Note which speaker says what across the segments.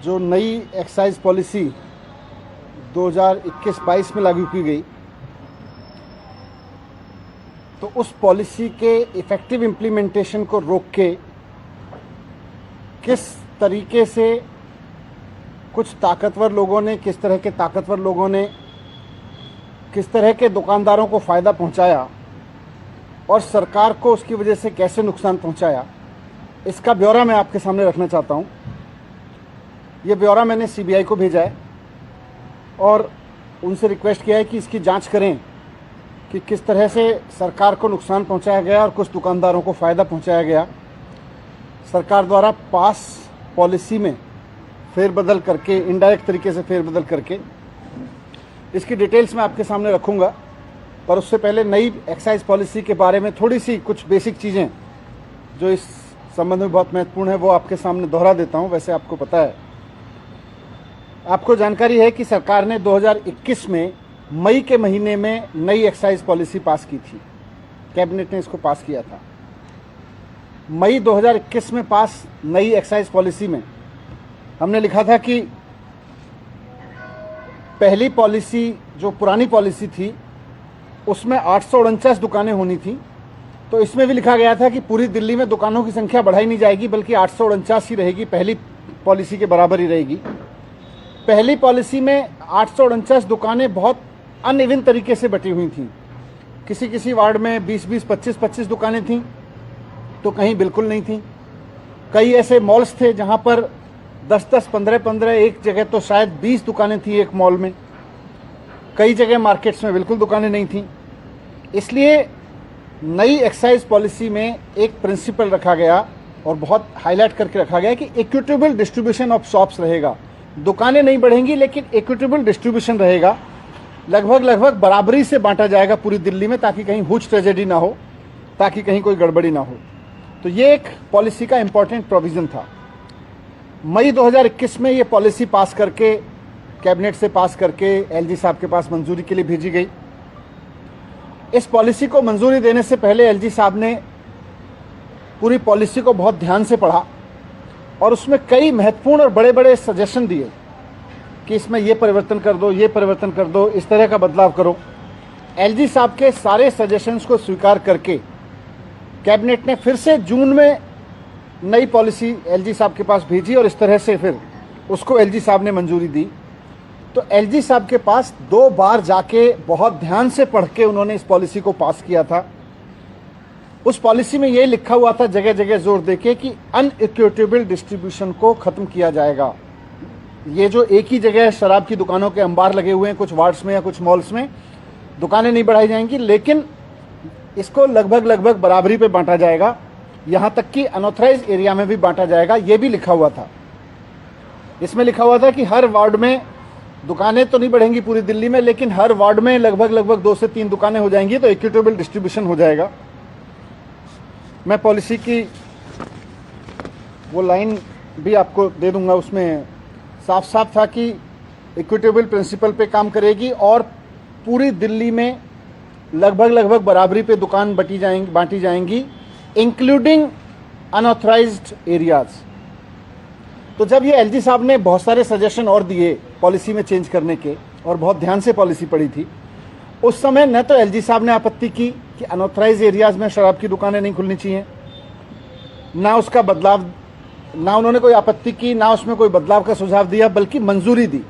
Speaker 1: जो नई excise policy 2021-22 में लागू की गई, तो उस पॉलिसी के इफ़ेक्टिव इम्प्लीमेंटेशन को रोक के किस तरीके से कुछ ताकतवर लोगों ने, किस तरह के ताकतवर लोगों ने किस तरह के दुकानदारों को फ़ायदा पहुंचाया और सरकार को उसकी वजह से कैसे नुकसान पहुंचाया, इसका ब्यौरा मैं आपके सामने रखना चाहता हूं। ये ब्यौरा मैंने सीबीआई को भेजा है और उनसे रिक्वेस्ट किया है कि इसकी जांच करें कि किस तरह से सरकार को नुकसान पहुंचाया गया और कुछ दुकानदारों को फ़ायदा पहुंचाया गया सरकार द्वारा पास पॉलिसी में फेरबदल करके, इनडायरेक्ट तरीके से फेरबदल करके। इसकी डिटेल्स मैं आपके सामने रखूंगा, पर उससे पहले नई एक्साइज पॉलिसी के बारे में थोड़ी सी कुछ बेसिक चीज़ें जो इस संबंध में बहुत महत्वपूर्ण है वो आपके सामने दोहरा देता हूं। वैसे आपको पता है, आपको जानकारी है कि सरकार ने 2021 में मई के महीने में नई एक्साइज पॉलिसी पास की थी। कैबिनेट ने इसको पास किया था। मई 2021 में पास नई एक्साइज पॉलिसी में हमने लिखा था कि पहली पॉलिसी जो पुरानी पॉलिसी थी उसमें 849 दुकानें होनी थी, तो इसमें भी लिखा गया था कि पूरी दिल्ली में दुकानों की संख्या बढ़ाई नहीं जाएगी बल्कि 849 ही रहेगी, पहली पॉलिसी के बराबर ही रहेगी। पहली पॉलिसी में 849 दुकानें बहुत अनइवन तरीके से बटी हुई थीं। किसी किसी वार्ड में 20-20, 25-25 दुकानें थीं, तो कहीं बिल्कुल नहीं थीं। कई ऐसे मॉल्स थे जहां पर 10-10, 15-15, एक जगह तो शायद 20 दुकानें थी एक मॉल में। कई जगह मार्केट्स में बिल्कुल दुकानें नहीं थीं। इसलिए नई एक्साइज पॉलिसी में एक प्रिंसिपल रखा गया और बहुत हाईलाइट करके रखा गया कि इक्विटेबल डिस्ट्रीब्यूशन ऑफ शॉप्स रहेगा। दुकानें नहीं बढ़ेंगी लेकिन इक्विटेबल डिस्ट्रीब्यूशन रहेगा, लगभग बराबरी से बांटा जाएगा पूरी दिल्ली में, ताकि कहीं हुज ट्रेजेडी ना हो, ताकि कहीं कोई गड़बड़ी ना हो। तो ये एक पॉलिसी का इंपॉर्टेंट प्रोविजन था। मई 2021 में ये पॉलिसी पास करके, कैबिनेट से पास करके एलजी साहब के पास मंजूरी के लिए भेजी गई। इस पॉलिसी को मंजूरी देने से पहले एलजी साहब ने पूरी पॉलिसी को बहुत ध्यान से पढ़ा और उसमें कई महत्वपूर्ण और बड़े बड़े सजेशन दिए कि इसमें ये परिवर्तन कर दो, ये परिवर्तन कर दो, इस तरह का बदलाव करो। एलजी साहब के सारे सजेशंस को स्वीकार करके कैबिनेट ने फिर से जून में नई पॉलिसी एलजी साहब के पास भेजी और इस तरह से फिर उसको एलजी साहब ने मंजूरी दी। तो एलजी साहब के पास 2 बार जाके बहुत ध्यान से पढ़ के उन्होंने इस पॉलिसी को पास किया था। उस पॉलिसी में ये लिखा हुआ था जगह जगह जोर देके कि अनइक्विटेबल डिस्ट्रीब्यूशन को खत्म किया जाएगा। ये जो एक ही जगह शराब की दुकानों के अंबार लगे हुए हैं कुछ वार्ड्स में या कुछ मॉल्स में, दुकानें नहीं बढ़ाई जाएंगी, लेकिन इसको लगभग बराबरी पे बांटा जाएगा, यहां तक कि अनऑथराइज्ड एरिया में भी बांटा जाएगा। ये भी लिखा हुआ था। इसमें लिखा हुआ था कि हर वार्ड में दुकानें तो नहीं बढ़ेंगी पूरी दिल्ली में, लेकिन हर वार्ड में लगभग 2 से 3 दुकानें हो जाएंगी, तो इक्विटेबल डिस्ट्रीब्यूशन हो जाएगा। मैं पॉलिसी की वो लाइन भी आपको दे दूंगा, उसमें साफ साफ था कि इक्विटेबल प्रिंसिपल पे काम करेगी और पूरी दिल्ली में लगभग बराबरी पे दुकान बांटी जाएंगी, इंक्लूडिंग अनऑथराइज्ड एरियाज। तो जब ये एलजी साहब ने बहुत सारे सजेशन और दिए पॉलिसी में चेंज करने के और बहुत ध्यान से पॉलिसी पढ़ी थी, उस समय न तो एलजी साहब ने आपत्ति की कि अनऑथराइज्ड एरियाज में शराब की दुकानें नहीं खुलनी चाहिए, ना उसका बदलाव, ना उन्होंने कोई आपत्ति की, ना उसमें कोई बदलाव का सुझाव दिया, बल्कि मंजूरी दी।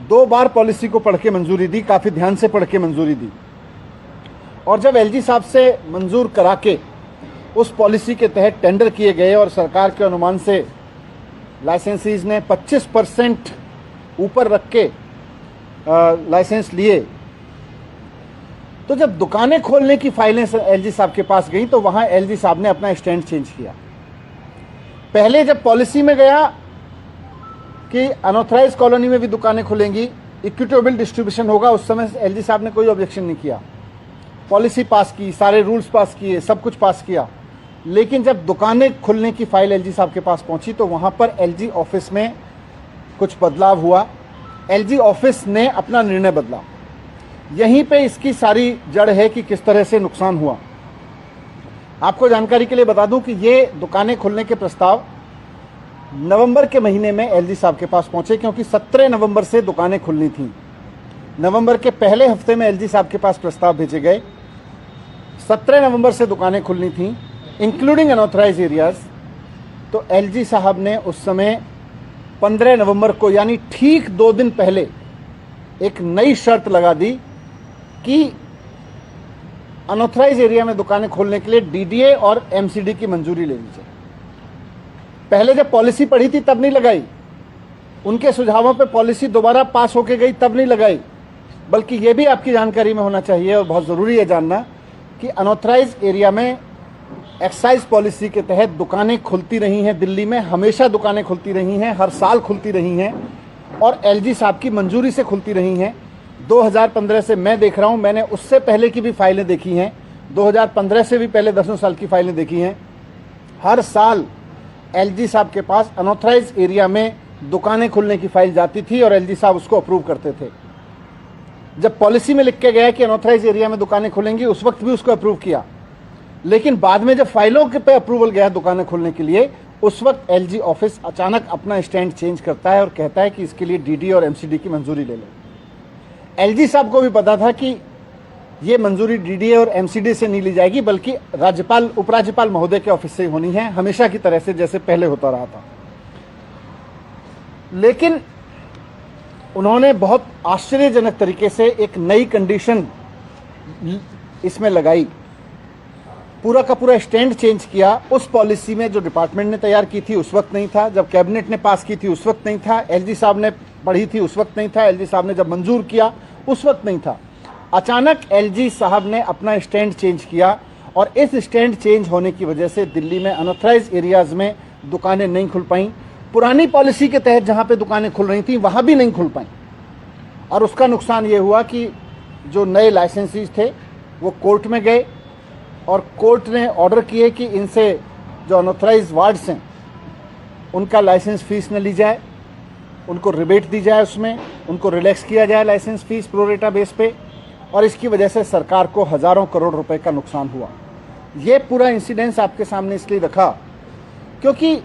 Speaker 1: 2 बार पॉलिसी को पढ़ के मंजूरी दी, काफ़ी ध्यान से पढ़ के मंजूरी दी। और जब एलजी साहब से मंजूर करा के उस पॉलिसी के तहत टेंडर किए गए और सरकार के अनुमान से लाइसेंसीज ने 25% ऊपर रख के लाइसेंस लिए, तो जब दुकानें खोलने की फाइलें एलजी साहब के पास गई तो वहां एलजी साहब ने अपना स्टैंड चेंज किया। पहले जब पॉलिसी में गया कि अनऑथराइज्ड कॉलोनी में भी दुकानें खुलेंगी, इक्विटेबल डिस्ट्रीब्यूशन होगा, उस समय एलजी साहब ने कोई ऑब्जेक्शन नहीं किया। पॉलिसी पास की, सारे रूल्स पास किए, सब कुछ पास किया। लेकिन जब दुकानें खुलने की फाइल एलजी साहब के पास पहुंची तो वहां पर एलजी ऑफिस में कुछ बदलाव हुआ। एलजी ऑफिस ने अपना निर्णय बदला। यहीं पे इसकी सारी जड़ है कि किस तरह से नुकसान हुआ। आपको जानकारी के लिए बता दूं कि ये दुकानें खुलने के प्रस्ताव नवंबर के महीने में एलजी साहब के पास पहुंचे, क्योंकि 17 नवंबर से दुकानें खुलनी थीं। नवंबर के पहले हफ्ते में एलजी साहब के पास प्रस्ताव भेजे गए। 17 नवंबर से दुकानें खुलनी थीं, इंक्लूडिंग अनऑथराइज एरियाज। तो एलजी साहब ने उस समय 15 नवंबर को, यानी ठीक 2 दिन पहले, एक नई शर्त लगा दी कि अनऑथराइज एरिया में दुकानें खोलने के लिए डीडीए और एमसीडी की मंजूरी लेनी चाहिए। पहले जब पॉलिसी पढ़ी थी तब नहीं लगाई, उनके सुझावों पे पॉलिसी दोबारा पास होके गई तब नहीं लगाई, बल्कि ये भी आपकी जानकारी में होना चाहिए और बहुत ज़रूरी है जानना कि अनऑथराइज एरिया में एक्साइज पॉलिसी के तहत दुकानें खुलती रही हैं। दिल्ली में हमेशा दुकानें खुलती रही हैं, हर साल खुलती रही हैं और एलजी साहब की मंजूरी से खुलती रही हैं। 2015 से मैं देख रहा हूं, मैंने उससे पहले की भी फाइलें देखी हैं, 2015 से भी पहले 10 साल की फाइलें देखी हैं। हर साल एलजी साहब के पास अनऑथराइज एरिया में दुकानें खुलने की फाइल जाती थी और एलजी साहब उसको अप्रूव करते थे। जब पॉलिसी में लिख के गया कि अनऑथराइज एरिया में दुकानें खुलेंगी, उस वक्त भी उसको अप्रूव किया, लेकिन बाद में जब फाइलों के पे अप्रूवल गया दुकानें खोलने के लिए, उस वक्त एलजी ऑफिस अचानक अपना स्टैंड चेंज करता है और कहता है कि इसके लिए डीडी और एमसीडी की मंजूरी ले लो। एलजी साहब को भी पता था कि ये मंजूरी डीडीए और एमसीडी से नहीं ली जाएगी, बल्कि राज्यपाल उपराज्यपाल महोदय के ऑफिस से ही होनी है, हमेशा की तरह से जैसे पहले होता रहा था। लेकिन उन्होंने बहुत आश्चर्यजनक तरीके से एक नई कंडीशन इसमें लगाई, पूरा का पूरा स्टैंड चेंज किया। उस पॉलिसी में जो डिपार्टमेंट ने तैयार की थी उस वक्त नहीं था, जब कैबिनेट ने पास की थी उस वक्त नहीं था, एलजी साहब ने पढ़ी थी उस वक्त नहीं था, एलजी साहब ने जब मंजूर किया उस वक्त नहीं था। अचानक एलजी साहब ने अपना स्टैंड चेंज किया और इस स्टैंड चेंज होने की वजह से दिल्ली में अनऑथराइज एरियाज में दुकानें नहीं खुल पाईं। पुरानी पॉलिसी के तहत जहां पे दुकानें खुल रही थी वहां भी नहीं खुल पाईं और उसका नुकसान ये हुआ कि जो नए लाइसेंसीज थे वो कोर्ट में गए और कोर्ट ने ऑर्डर किए कि इनसे जो अनऑथराइज वार्ड्स हैं उनका लाइसेंस फीस न ली जाए, उनको रिबेट दी जाए, उसमें उनको रिलैक्स किया जाए लाइसेंस फीस प्रोरेटा बेस पे, और इसकी वजह से सरकार को हज़ारों करोड़ रुपए का नुकसान हुआ। ये पूरा इंसिडेंस आपके सामने इसलिए रखा क्योंकि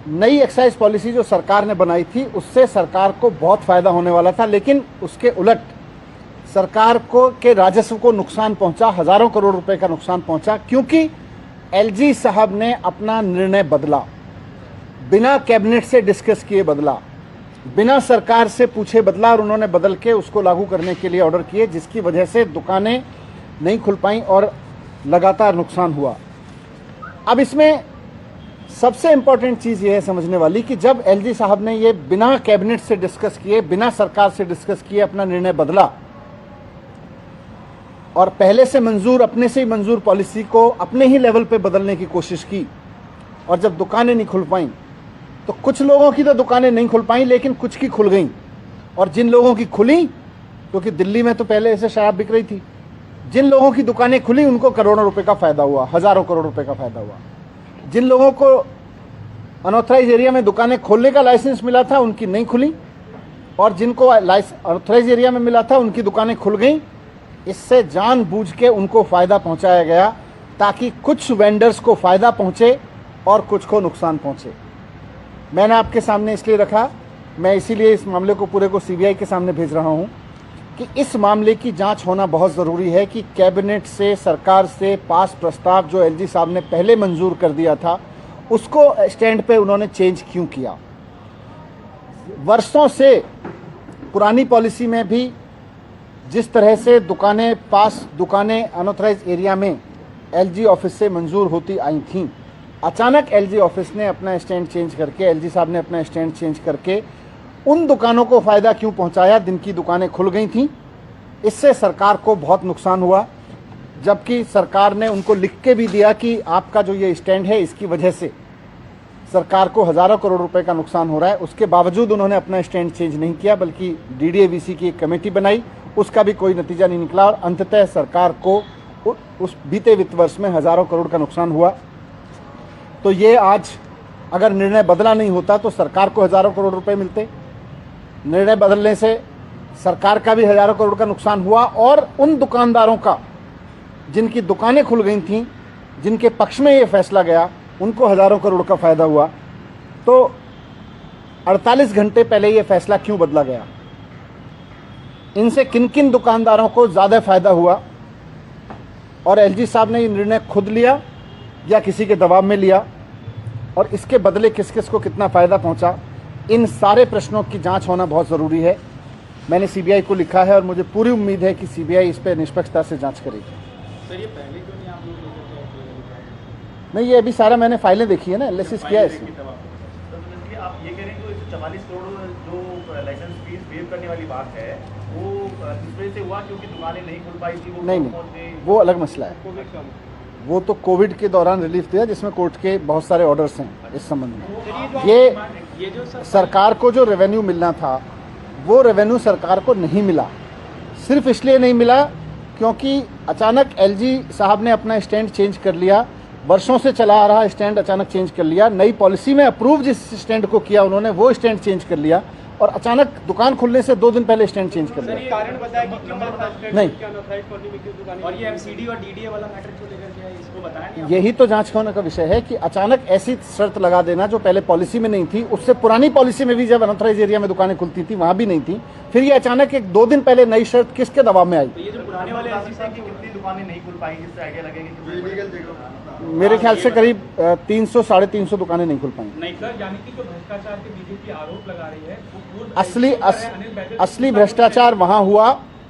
Speaker 1: नई एक्साइज पॉलिसी जो सरकार ने बनाई थी उससे सरकार को बहुत फ़ायदा होने वाला था, लेकिन उसके उलट सरकार को के राजस्व को नुकसान पहुंचा, हज़ारों करोड़ रुपए का नुकसान पहुंचा, क्योंकि एलजी साहब ने अपना निर्णय बदला, बिना कैबिनेट से डिस्कस किए बदला, बिना सरकार से पूछे बदला और उन्होंने बदल के उसको लागू करने के लिए ऑर्डर किए, जिसकी वजह से दुकानें नहीं खुल पाईं और लगातार नुकसान हुआ। अब इसमें सबसे इम्पॉर्टेंट चीज़ ये है समझने वाली कि जब एलजी साहब ने ये बिना कैबिनेट से डिस्कस किए, बिना सरकार से डिस्कस किए अपना निर्णय बदला और पहले से मंजूर, अपने से ही मंजूर पॉलिसी को अपने ही लेवल पे बदलने की कोशिश की, और जब दुकानें नहीं खुल पाईं तो कुछ लोगों की तो दुकानें नहीं खुल पाईं लेकिन कुछ की खुल गईं, और जिन लोगों की खुली, क्योंकि दिल्ली में तो पहले ऐसे शराब बिक रही थी, जिन लोगों की दुकानें खुली उनको करोड़ों रुपए का फायदा हुआ, हज़ारों करोड़ रुपए का फायदा हुआ। जिन लोगों को अनऑथराइज एरिया में दुकानें खोलने का लाइसेंस मिला था उनकी नहीं खुली, और जिनको अनऑथराइज एरिया में मिला था उनकी दुकानें खुल गईं। इससे जानबूझ के उनको फ़ायदा पहुंचाया गया ताकि कुछ वेंडर्स को फ़ायदा पहुंचे और कुछ को नुकसान पहुंचे। मैंने आपके सामने इसलिए रखा, मैं इसीलिए इस मामले को पूरे को सीबीआई के सामने भेज रहा हूं कि इस मामले की जांच होना बहुत ज़रूरी है कि कैबिनेट से, सरकार से पास प्रस्ताव जो एलजी साहब ने पहले मंजूर कर दिया था उसको स्टैंड पे उन्होंने चेंज क्यों किया। वर्षों से पुरानी पॉलिसी में भी जिस तरह से दुकानें अनऑथराइज एरिया में एलजी ऑफिस से मंजूर होती आई थीं, अचानक एलजी ऑफिस ने अपना स्टैंड चेंज करके, एलजी साहब ने अपना स्टैंड चेंज करके उन दुकानों को फ़ायदा क्यों पहुंचाया जिनकी दुकानें खुल गई थीं। इससे सरकार को बहुत नुकसान हुआ, जबकि सरकार ने उनको लिख के भी दिया कि आपका जो ये स्टैंड है इसकी वजह से सरकार को हज़ारों करोड़ रुपए का नुकसान हो रहा है। उसके बावजूद उन्होंने अपना स्टैंड चेंज नहीं किया, बल्कि डीडीएवीसी की एक कमेटी बनाई, उसका भी कोई नतीजा नहीं निकला और अंततः सरकार को उस बीते वित्त वर्ष में हज़ारों करोड़ का नुकसान हुआ। तो ये आज अगर निर्णय बदला नहीं होता तो सरकार को हज़ारों करोड़ रुपए मिलते, निर्णय बदलने से सरकार का भी हज़ारों करोड़ का नुकसान हुआ और उन दुकानदारों का जिनकी दुकानें खुल गई थीं, जिनके पक्ष में ये फैसला गया, उनको हज़ारों करोड़ का फ़ायदा हुआ। तो 48 घंटे पहले ये फैसला क्यों बदला गया, इनसे किन किन दुकानदारों को ज़्यादा फायदा हुआ और एलजी साहब ने ये निर्णय खुद लिया या किसी के दबाव में लिया, और इसके बदले किस किस को कितना फ़ायदा पहुंचा, इन सारे प्रश्नों की जांच होना बहुत ज़रूरी है। मैंने सीबीआई को लिखा है और मुझे पूरी उम्मीद है कि सीबीआई इस पर निष्पक्षता से जांच करेगी।
Speaker 2: सर ये पहले क्यों नहीं आप लोग लेकर के?
Speaker 1: नहीं, ये अभी सारा मैंने फाइलें देखी है ना, एनालिसिस किया है इसमें।
Speaker 3: तो आप ये कह रहे हैं कि 44 करोड़ जो लाइसेंस फीस वेव करने वाली बात है वो इस वजह से हुआ क्योंकि दुकानें नहीं खुल पाई थी? वो
Speaker 1: नहीं, वो अलग मसला है। वो तो कोविड के दौरान रिलीफ दिया जिसमें कोर्ट के बहुत सारे ऑर्डर्स हैं इस संबंध में। ये
Speaker 2: जो
Speaker 1: सरकार को जो रेवेन्यू मिलना था वो रेवेन्यू सरकार को नहीं मिला। सिर्फ इसलिए नहीं मिला क्योंकि अचानक एलजी साहब ने अपना स्टैंड चेंज कर लिया। वर्षों से चला आ रहा स्टैंड अचानक चेंज कर लिया। नई पॉलिसी में अप्रूव जिस स्टैंड को किया उन्होंने वो स्टैंड चेंज कर लिया और अचानक दुकान खुलने से 2 दिन पहले स्टैंड चेंज कर लिया।
Speaker 2: कारण बताया कि क्यों
Speaker 1: नहीं,
Speaker 2: और ये एमसीडी और डीडीए वाला मैटर क्यों लेकर के आए, इसको बताया नहीं?
Speaker 1: यही तो जांच होने का विषय है कि अचानक ऐसी शर्त लगा देना जो पहले पॉलिसी में नहीं थी। उससे पुरानी पॉलिसी में भी जब अनऑथराइज एरिया में दुकानें खुलती थी वहां भी नहीं थी, फिर ये अचानक एक 2 दिन पहले नई शर्त किसके दबाव में आई?
Speaker 2: तो ये जो पुराने वाले
Speaker 3: ऐसी कि कितनी दुकानें नहीं खुल पाई जिससे आइडिया लगेगा?
Speaker 1: मेरे ख्याल से करीब 300 साढ़े 300 दुकानें नहीं खुल पाई।
Speaker 2: नहीं सर, यानी कि जो भ्रष्टाचार के बीजेपी आरोप लगा रही है
Speaker 1: असली भ्रष्टाचार वहां हुआ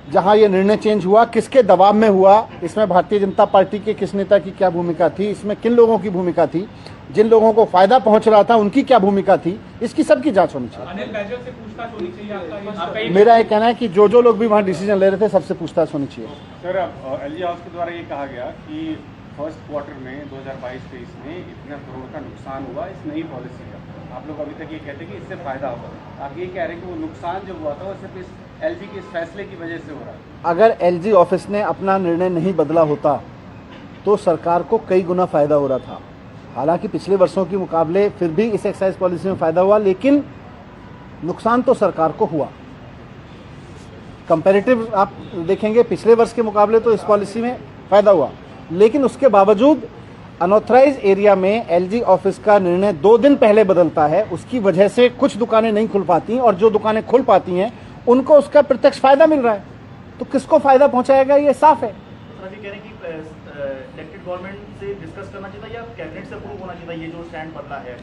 Speaker 1: जहां ये निर्णय चेंज हुआ। किसके दबाव में हुआ, इसमें भारतीय जनता पार्टी के किस नेता की क्या भूमिका थी, इसमें किन लोगों की भूमिका थी, जिन लोगों को फायदा पहुंच रहा था उनकी क्या भूमिका थी, इसकी सबकी जांच होनी चाहिए।
Speaker 2: अनिल बैजल से पूछताछ होनी चाहिए आपका?
Speaker 1: मेरा ये कहना है कि जो लोग भी वहाँ डिसीजन ले रहे थे सबसे पूछताछ होनी चाहिए।
Speaker 4: सर, एलजी हाउस के द्वारा ये कहा गया कि फर्स्ट क्वार्टर में 2022-23 में इतना करोड़ का नुकसान हुआ इस नई पॉलिसी का। आप लोग अभी तक ये कहते हैं कि इससे फायदा होगा, आप ये कह रहे हैं कि वो नुकसान जो हुआ था वो सिर्फ इस एलजी के इस फैसले की वजह से हो रहा है।
Speaker 1: अगर एलजी ऑफिस ने अपना निर्णय नहीं बदला होता तो सरकार को कई गुना फायदा हो रहा था। हालांकि पिछले वर्षों के मुकाबले फिर भी इस एक्साइज पॉलिसी में फायदा हुआ, लेकिन नुकसान तो सरकार को हुआ। कंपैरेटिव आप देखेंगे पिछले वर्ष के मुकाबले तो इस पॉलिसी में फायदा हुआ, लेकिन उसके बावजूद अनऑथराइज एरिया में एलजी ऑफिस का निर्णय 2 दिन पहले बदलता है। उसकी वजह से कुछ दुकानें नहीं खुल पाती और जो दुकानें खुल पाती हैं उनको उसका प्रत्यक्ष फायदा मिल रहा है। तो किसको फायदा पहुंचाएगा ये साफ है।
Speaker 3: तो अभी कह रहे हैं कि इलेक्टेड गवर्नमेंट से डिस्कस करना चाहिए या कैबिनेट से अप्रूव होना चाहिए ये जो स्टैंड बदला है?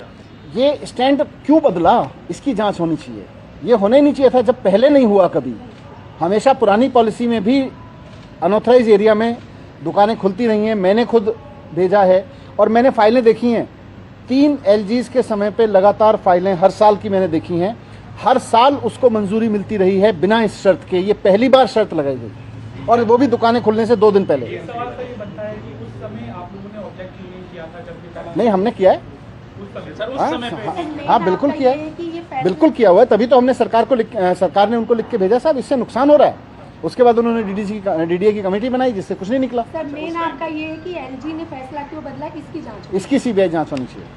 Speaker 1: ये स्टैंड क्यों बदला इसकी जांच होनी चाहिए। ये होना ही नहीं चाहिए था जब पहले नहीं हुआ कभी। हमेशा पुरानी पॉलिसी में भी अनऑथराइज एरिया में दुकानें खुलती रही हैं। मैंने खुद भेजा है और मैंने फाइलें देखी हैं। 3 एलजीज के समय पे लगातार फाइलें हर साल की मैंने देखी हैं। हर साल उसको मंजूरी मिलती रही है बिना इस शर्त के। ये पहली बार शर्त लगाई गई और वो भी दुकानें खुलने से 2 दिन पहले।
Speaker 2: एक सवाल सर ये बनता है कि उस समय आप लोगों ने ऑब्जेक्ट क्यों नहीं किया था जब
Speaker 1: नहीं, हमने किया है। हाँ, बिल्कुल किया है, बिल्कुल किया हुआ है। तभी तो हमने सरकार ने उनको लिख के भेजा साहब इससे नुकसान हो रहा है। उसके बाद उन्होंने डीडीए की कमेटी बनाई जिससे कुछ नहीं निकला।
Speaker 5: सर मेन आपका ये है कि एलजी ने फैसला क्यों बदला, इसकी जांच
Speaker 1: इसकी सीबीआई जांच होनी चाहिए।